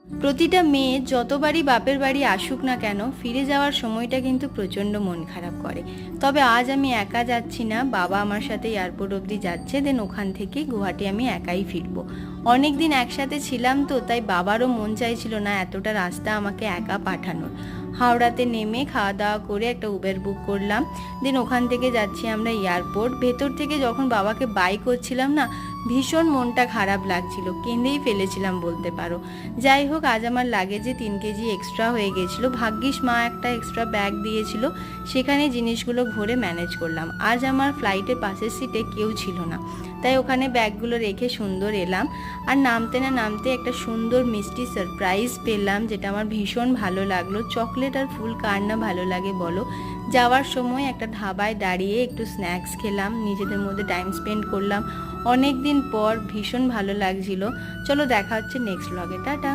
প্রতিটা মেয়ে যতবারই বাপের বাড়ি আসুক না কেন, ফিরে যাওয়ার সময়টা কিন্তু প্রচণ্ড মন খারাপ করে। তবে আজ আমি একা যাচ্ছি না, বাবা আমার সাথে এয়ারপোর্ট অবধি যাচ্ছে, দেন ওখান থেকে গুয়াহাটি আমি একাই ফিরবো। অনেক দিন একসাথে ছিলাম তো, তাই বাবারও মন চাইছিল না এতটা রাস্তা আমাকে একা পাঠানোর। হাওড়াতে নেমে খাওয়া দাওয়া করে একটা উবের বুক করলাম, দেন ওখান থেকে যাচ্ছি আমরা এয়ারপোর্ট। ভেতর থেকে যখন বাবাকে বাই করছিলাম না, ভীষণ মনটা খারাপ লাগছিল, কেঁদেই ফেলেছিলাম বলতে পারো। যাই হোক, আজ আমার লাগেজে 3 কেজি এক্সট্রা হয়ে গেছিল, ভাগ্যিস মা একটা এক্সট্রা ব্যাগ দিয়েছিল, সেখানে জিনিসগুলো ভরে ম্যানেজ করলাম। আজ আমার ফ্লাইটের পাশের সিটে কেউ ছিল না, তাই ওখানে ব্যাগগুলো রেখে সুন্দর এলাম। আর নামতে না নামতে একটা সুন্দর মিষ্টি সারপ্রাইজ পেলাম, যেটা আমার ভীষণ ভালো লাগলো। চকলেট আর ফুল কার না ভালো লাগে বলো। যাওয়ার সময় একটা ধাবায় দাঁড়িয়ে একটু স্ন্যাক্স খেলাম, নিজেদের মধ্যে টাইম স্পেন্ড করলাম অনেক দিন পর, ভীষণ ভালো লাগছিল। চলো দেখা হচ্ছে নেক্সট ব্লগে, টাটা।